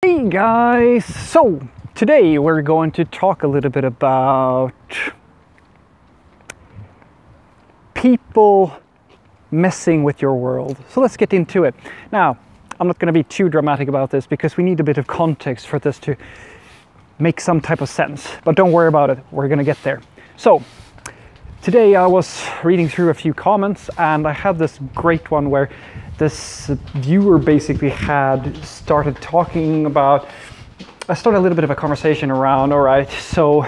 Hey guys, so today we're going to talk a little bit about people messing with your world. So let's get into it. Now, I'm not going to be too dramatic about this because we need a bit of context for this to make some type of sense, but don't worry about it, we're going to get there. So today I was reading through a few comments and I had this great one where this viewer basically had started talking about, I started a little bit of a conversation around, all right, so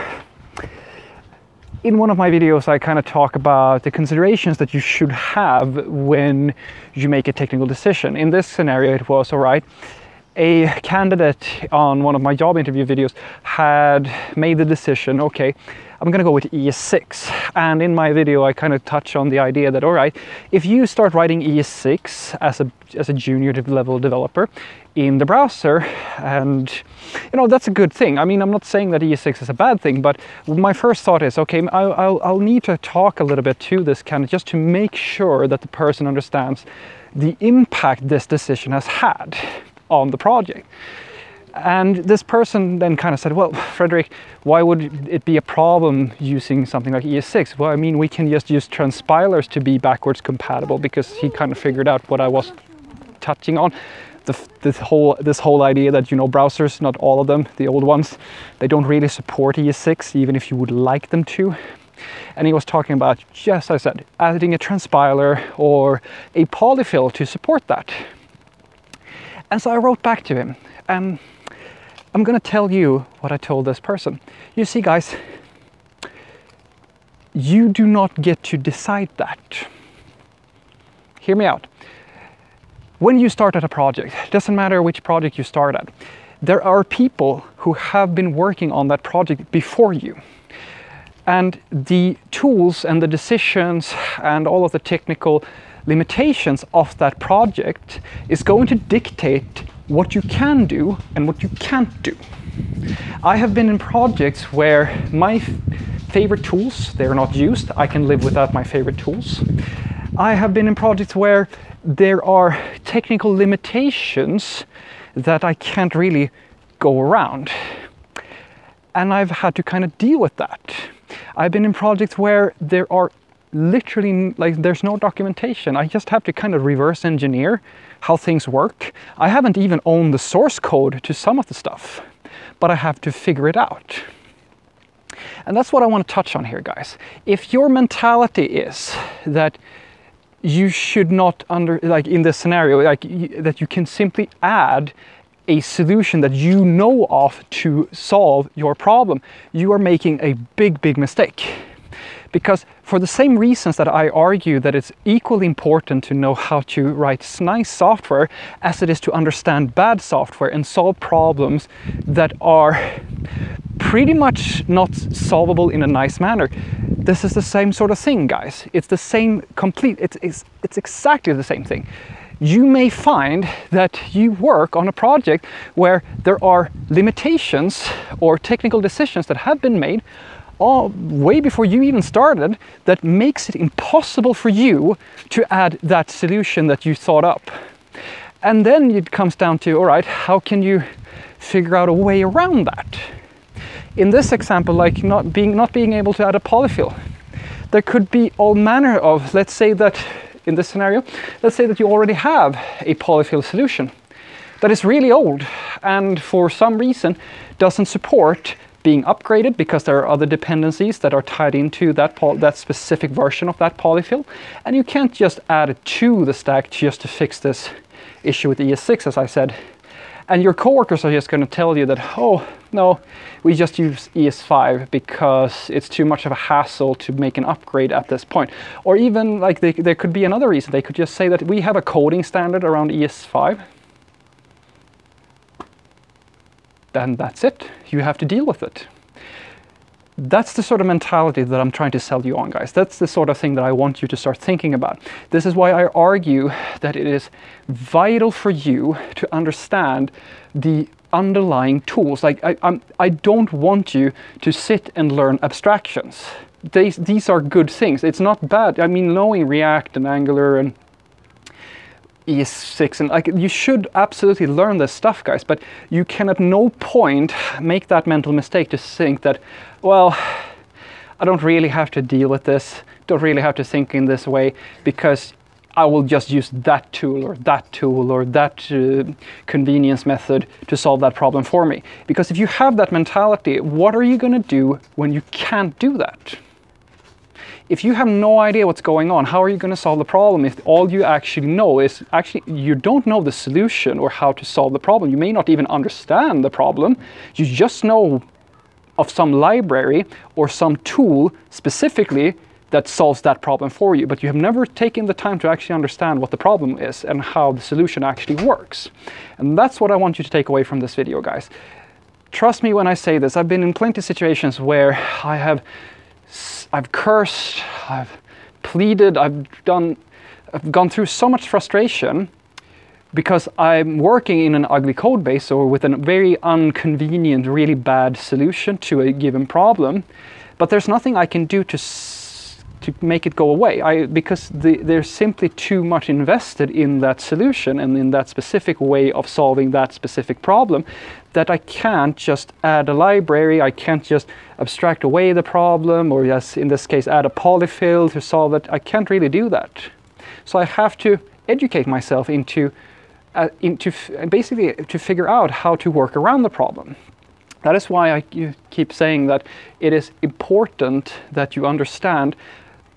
in one of my videos I kind of talk about the considerations that you should have when you make a technical decision. In this scenario it was, all right, a candidate on one of my job interview videos had made the decision, okay, I'm gonna go with ES6. And in my video I kind of touch on the idea that, all right, if you start writing ES6 as a junior level developer in the browser, and you know, that's a good thing. I mean, I'm not saying that ES6 is a bad thing, but my first thought is, okay, I'll need to talk a little bit to this candidate just to make sure that the person understands the impact this decision has had on the project. And this person then kind of said, well, Frederick, why would it be a problem using something like ES6? Well, I mean, we can just use transpilers to be backwards compatible, because he kind of figured out what I was touching on. This whole idea that, you know, browsers, not all of them, the old ones, they don't really support ES6, even if you would like them to. And he was talking about, yes, I said, adding a transpiler or a polyfill to support that. And so I wrote back to him, I'm going to tell you what I told this person. You see, guys, you do not get to decide that. Hear me out. When you start at a project, it doesn't matter which project you start at, there are people who have been working on that project before you. And the tools and the decisions and all of the technical limitations of that project is going to dictate what you can do and what you can't do. I have been in projects where my favorite tools, they're not used. I can live without my favorite tools. I have been in projects where there are technical limitations that I can't really go around. And I've had to kind of deal with that. I've been in projects where there are literally, like, there's no documentation. I just have to kind of reverse engineer how things work. I haven't even owned the source code to some of the stuff, but I have to figure it out. And that's what I want to touch on here, guys. If your mentality is that you should not like in this scenario, like that you can simply add a solution that you know of to solve your problem, you are making a big mistake. Because for the same reasons that I argue that it's equally important to know how to write nice software as it is to understand bad software and solve problems that are pretty much not solvable in a nice manner. This is the same sort of thing, guys. It's the same it's exactly the same thing. You may find that you work on a project where there are limitations or technical decisions that have been made way before you even started that makes it impossible for you to add that solution that you thought up. And then it comes down to, all right, how can you figure out a way around that? In this example, like not being able to add a polyfill, there could be all manner of, let's say that in this scenario, let's say that you already have a polyfill solution that is really old and for some reason doesn't support being upgraded because there are other dependencies that are tied into that specific version of that polyfill, and you can't just add it to the stack just to fix this issue with ES6, as I said. And your coworkers are just going to tell you that, oh no, we just use ES5 because it's too much of a hassle to make an upgrade at this point. Or even like there could be another reason. They could just say that we have a coding standard around ES5. Then that's it. You have to deal with it. That's the sort of mentality that I'm trying to sell you on, guys. That's the sort of thing that I want you to start thinking about. This is why I argue that it is vital for you to understand the underlying tools. Like I don't want you to sit and learn abstractions. These are good things. It's not bad. I mean, knowing React and Angular and E6, and like, you should absolutely learn this stuff, guys, but you can at no point make that mental mistake to think that, well, I don't really have to deal with this, don't really have to think in this way, because I will just use that tool or that convenience method to solve that problem for me. Because if you have that mentality, what are you going to do when you can't do that? If you have no idea what's going on, how are you going to solve the problem if all you actually know is you don't know the solution or how to solve the problem? You may not even understand the problem. You just know of some library or some tool specifically that solves that problem for you, but you have never taken the time to actually understand what the problem is and how the solution actually works. And that's what I want you to take away from this video, guys. Trust me when I say this. I've been in plenty of situations where I've cursed, I've pleaded, I've gone through so much frustration because I'm working in an ugly code base or with a very inconvenient, really bad solution to a given problem, but there's nothing I can do to make it go away, because there's simply too much invested in that solution and in that specific way of solving that specific problem, that I can't just add a library, I can't just abstract away the problem, or yes, in this case, add a polyfill to solve it. I can't really do that. So I have to educate myself basically to figure out how to work around the problem. That is why I keep saying that it is important that you understand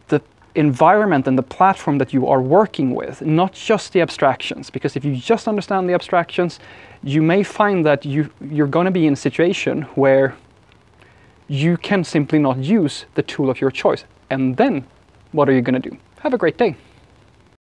the environment and the platform that you are working with, not just the abstractions. Because if you just understand the abstractions, you may find that you're going to be in a situation where you can simply not use the tool of your choice. And then what are you going to do? Have a great day.